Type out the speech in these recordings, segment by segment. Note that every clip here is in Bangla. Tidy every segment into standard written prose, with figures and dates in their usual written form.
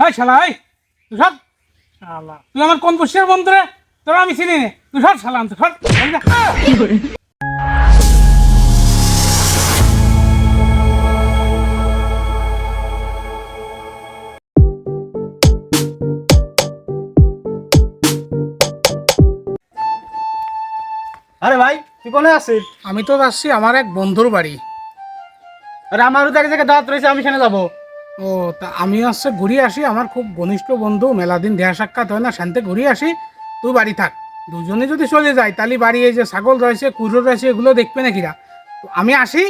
এই শালা এই তুই সর শালা তুই আমার কোন বসিয়ার বন্ধু রে তোরা আমি চিনি নে তুই সর শালা তুই সর আরে ভাই তুই কোনে আছিস? আমি তো যাচ্ছি আমার এক বন্ধুর বাড়ি। আরে আমারও তো এক জায়গায় দাওয়াত রয়েছে, আমি সেখানে যাবো। ও তা আমি হচ্ছে ঘুরিয়ে আসি, আমার খুব ঘনিষ্ঠ বন্ধু, মেলা দিন দেহা সাক্ষাৎ হয় না, শান্তি ঘুরিয়ে আসি, তুই বাড়ি থাক। দুজনে যদি চলে যায় তাহলে বাড়ি এই যে ছাগল রয়েছে কুকুর রয়েছে এগুলো দেখবে না কিরা। তো আমি আসি,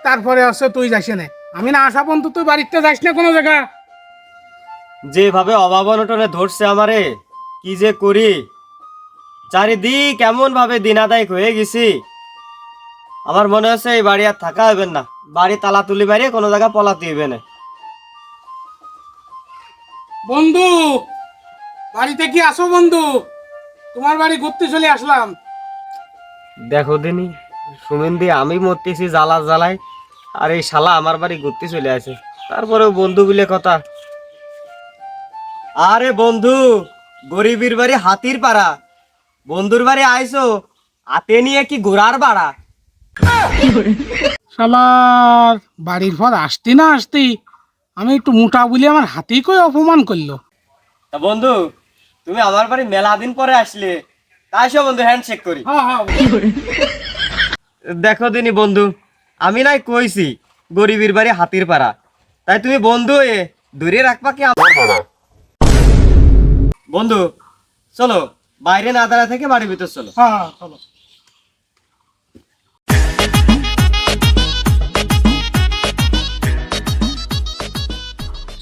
তারপরে হচ্ছে তুই যাইস না, আমি না আসা পর্যন্ত তুই বাড়িতে যাইস না কোনো জায়গা। যেভাবে অভাব অনটনে ধরছে আমারে, কি যে করি, চারিদিক এমন ভাবে দিনাদায়ক হয়ে গেছি, আমার মনে হচ্ছে এই বাড়ি আর থাকা হবে না। বাড়ি তালা তুলি বাইরে কোনো জায়গা পলাতে হবে না। বন্ধু বাড়িতে কি আসো বন্ধু? তোমার বাড়ি ঘুরতে চলে আসলাম। দেখো দিনি সুমেন্দি, আমি মরতেছি জ্বালা জ্বালায়, আর এই শালা আমার বাড়ি ঘুরতে চলে আসে। তারপরেও বন্ধু বলে কথা। আরে বন্ধু, গরিবের বাড়ি হাতির পাড়া, বন্ধুর বাড়ি আইসো হাতে নিয়ে কি ঘোড়ার ভাড়া। শালার বাড়ির পর আসতে না আসতেই আমি একটু মোটা বলে আমার হাতেই কই অপমান করলো। তা বন্ধু, তুমি আমার বাড়ি মেলা দিন পরে আসলে, তাই সব বন্ধু হ্যান্ডশেক করি। হ্যাঁ হ্যাঁ দেখো দিনি বন্ধু, আমি নাই কইছি গরিবের বাড়ি হাতির পাড়া, তাই তুমি বন্ধু হয়ে দূরে রাখবা কি বন্ধু? চলো বাইরে না দাঁড়া থেকে বাড়ির ভিতর চলো। হ্যাঁ চলো।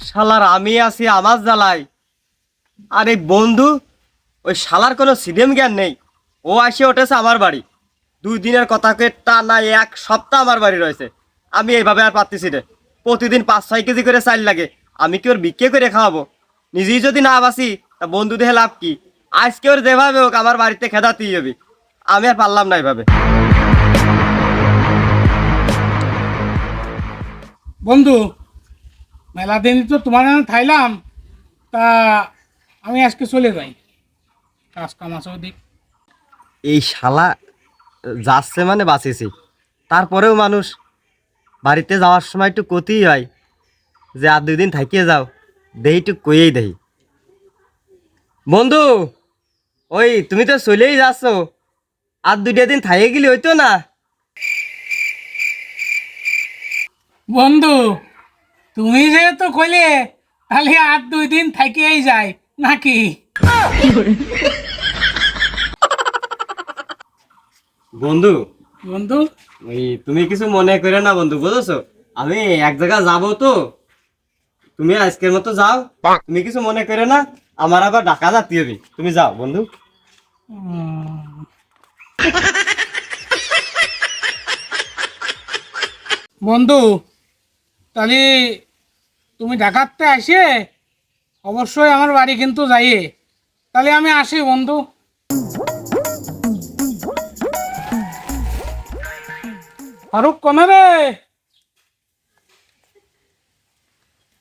শালার আমি আছি আমার জ্বালাই, আর এই বন্ধু, ওই শালার কোনো সিডেম জ্ঞান নেই। ও আসে উঠেছে আমার বাড়ি, 2 দিনের কথাকে টানা 1 সপ্তাহ আমার বাড়ি রয়েছে। আমি এইভাবে আর পারতেছি রে। প্রতিদিন 5-6 কেজি করে চাল লাগে, আমি কি ওর বিক্রি করে খাওয়াবো? নিজেই যদি না বাসি তা বন্ধু দেহে লাভ কি? আজকে ওর যেভাবে হোক আমার বাড়িতে খেদাতেই হবে। আমি আর পারলাম না এইভাবে। বন্ধু মেলা দিন তো তোমার এখানে থাইলাম, তা আমি আজকে চলে যাই, কাজ কাম আছে ওদিক। এই শালা যাচ্ছে মানে বাঁচেছি, তারপরেও মানুষ বাড়িতে যাওয়ার সময় একটু কতেই হয় যে আর 2 দিন থাকিয়ে যাও, দেহি একটু কইয়েই দেহি। বন্ধু, ওই তুমি তো চলেই যাচ্ছ, আর 2টা দিন থাইয়ে গেলে হইতো না? বন্ধু তুমি যেহেতু কইলে তাহলে আর 2 দিন থাকিয়েই যায় নাকি? বন্ধু, বন্ধু ওই তুমি কিছু মনে করে না বন্ধু, বুঝেছো? আমি এক জায়গায় যাবো তো, তুমি আজকের মতো যাও, তুমি কিছু মনে করে না, আমার আবার ঢাকা যাতে হবে, তুমি যাও বন্ধু। বন্ধু তাহলে তুমি ঢাকাতে আসে অবশ্যই আমার বাড়ি কিন্তু যাইয়ে, তাহলে আমি আসি বন্ধু। ফারুক কনে রে?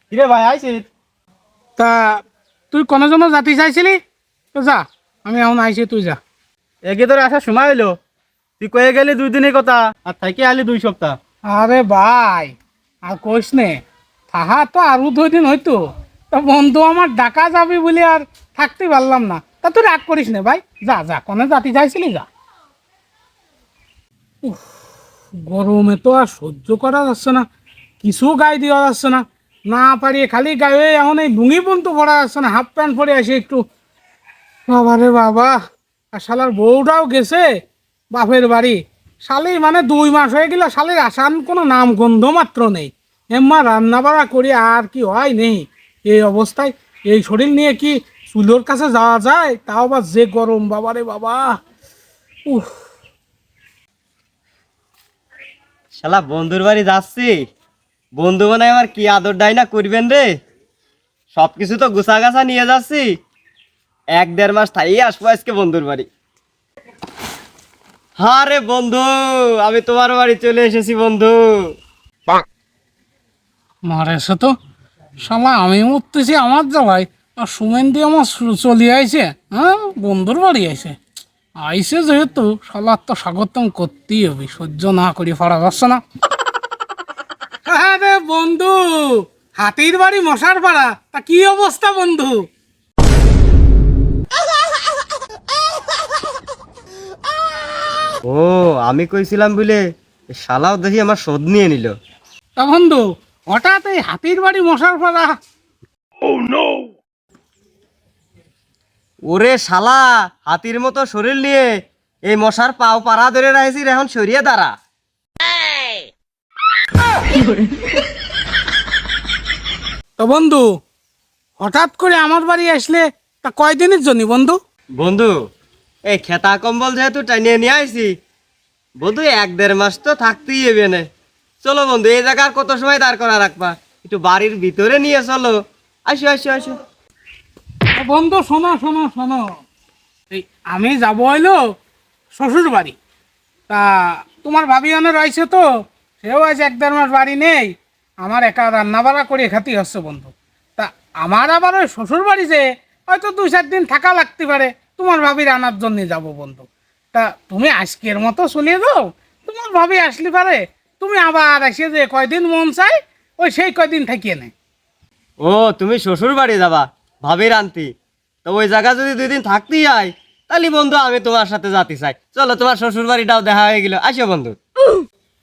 কিরে ভাই আইছিস? তা তুই কোনো জন্য জাতি চাইছিলি তো যা, আমি এখন আইছি, তুই যা। একে তোর আসার সময় হইলো, তুই কয়ে গেলি 2 দিনের কথা, আর থাকি আলি 2 সপ্তাহ। আরে ভাই আর কইস নে, থাহা তো আরো 2 দিন হইতো, তা বন্ধু আমার ডাকা যাবি বলে আর থাকতে পারলাম না। তা তুই রাগ করিস নে ভাই, যা যা, কোনো জাতি চাইছিলি যা। উফ, গরমে তো আর সহ্য করা যাচ্ছে না, কিছু গায়ে দেওয়া যাচ্ছে না, না পারিয়ে খালি গায়ে এখন এই লুঙ্গি পর্যন্ত পরা যাচ্ছে না, হাফ প্যান্ট পরে আসি একটু। বাবা রে বাবা, আর শালার বউটাও গেছে বাপের বাড়ি, শালি মানে 2 মাস হয়ে গেল, শালির আসান কোনো নাম গন্ধ মাত্র নেই। এম্মা রান্না বাড়া করি আর কি হয় নেই এই অবস্থায়, এই শরীর নিয়ে কি চুলোর কাছে যাওয়া যায়? তাও বা যে গরম, বাবা রে বাবা। উফ শালা বন্ধুর বাড়ি যাচ্ছি, বন্ধু মানে আমার কি আদর ডাইনা করবেন রে। সবকিছু তো গুছা গাছা নিয়ে যাচ্ছি, 1-1.5 মাস থাই আসবো আজকে বন্ধুর বাড়ি। হ্যাঁ রে বন্ধু, আমি তোমার বাড়ি চলে এসেছি বন্ধু। মারেছে তো, শালা আমি মরতেছি আমার জ্বালায়, আর সুমেন্দি আমার চলে আইছে, হ্যাঁ বন্ধুর বাড়ি আইছে। আইসে যেহেতু শালার তো স্বাগতম করতেই হবে, সহ্য না করি পারা যাচ্ছে না। হ্যাঁ রে বন্ধু, হাতির বাড়ি মশার পাড়া, তা কি অবস্থা বন্ধু? ও আমি কইছিলাম বলে এ শালাও দেখি আমার শোধ নিয়ে নিল। তা বন্ধু, হঠাৎ এই হাতির বাড়ি মশার পাড়া? ওরে শালা, হাতির মতো শরীর নিয়ে এই মশার পাও পাড়া ধরে রাখছি, এখন সরিয়ে দাঁড়া। তো বন্ধু, হঠাৎ করে আমার বাড়ি আসলে তা কয়দিনের জন্য বন্ধু? বন্ধু এই খেতা কম্বল যেহেতু টানিয়ে নিয়ে আইছি, বন্ধু 1-1.5 মাস তো থাকতেই হবে না। চলো বন্ধু, এই জায়গা আর কত সময় দাঁড় করা রাখবা, একটু বাড়ির ভিতরে নিয়ে চলো। আসো আসো আসো। তা বন্ধু শোনো শোনো শোনো, এই আমি যাবো হইলো শ্বশুর বাড়ি। তা তোমার ভাবি অনেক রয়েছে, তো সেও আজ 1-1.5 মাস বাড়ি নেই, আমার একা রান্না বাড়া করে খাতি হচ্ছে বন্ধু। তা আমার আবার ওই শ্বশুর বাড়িতে হয়তো 2-4 দিন থাকা লাগতে পারে, তোমার ভাবির আনার জন্য যাব বন্ধু। তা তুমি আজকের মতো শুনিয়ে দাও, তোমার ভাবি আসলে পারে তুমি আবার এসে যে কয়দিন মন চাই ওই সেই কয়দিন থাকিয়ে নেয়। ও তুমি শ্বশুর বাড়ি যাবা ভাবির আনতি, তো ওই জায়গা যদি 2 দিন থাকতেই হয়, তাহলে বন্ধু আমি তোমার সাথে যেতে চাই। চলো, তোমার শ্বশুর বাড়িটাও দেখা হয়ে গেল, আসো বন্ধু।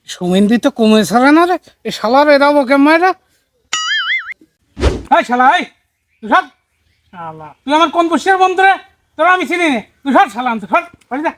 সুমেন্দি তো কমে ছাড়ে না রে, এ শালার এরাবো কেমাইরা। হ্যাঁ শালা, এই তুই সব শালা, তুই আমার কোন বসিয়ার বন্ধু রে? তোরা আমি চিনি নে, তুই সব শালা আনতে সব বাড়ি যা।